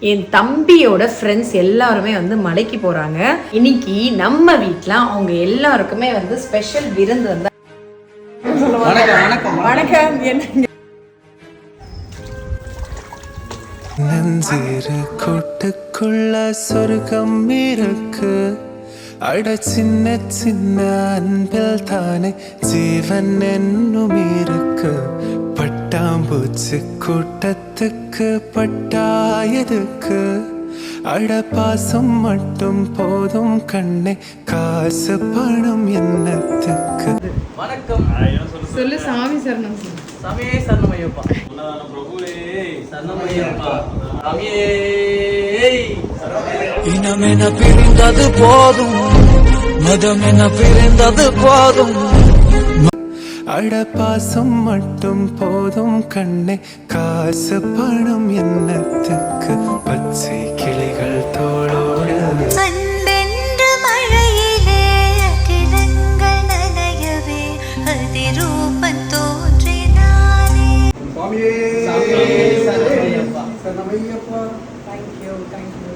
என் தம்பியோட ஃப்ரெண்ட்ஸ் எல்லாருமே வந்து மலைக்கு போறாங்க. இன்னைக்கு நம்ம வீட்ல அவங்க எல்லாருக்குமே வந்து ஸ்பெஷல் விருந்து வந்து வணக்கம். நெஞ்சிரு கூட்டுக்குள்ள சொர்க்கம் இருக்கு. அட சின்ன சின்ன அன்பில் தானே ஜீவன் என்னும் இருக்கு. பட்டாம்பூச்சி கூட்டத்துக்கு பட்டாயதுக்கு. அட பாசம் மட்டும் போதும் கண்ணே, காசு பணம் என்னத்துக்கு. வணக்கம் சொல்லு சாமி சரணம் சொல்லு. சாமியே சரணமையப்பா. பிரபுவே சரணமையப்பா. சாமியே இனமென பிரிந்தது போதும், மதமென பிரிந்தது போதும். அட பாசம் மட்டும் போதும் கண்ணே, காசு பணம் என்னத்துக்கு. பச்சை கிளிகள் தோளோடு அன்பென்று மழையிலே கிழங்கள் நனையவே அதிரூபம் தோன்றினாரே. சாமியே சரணமையப்பா. தேங்க்யூ.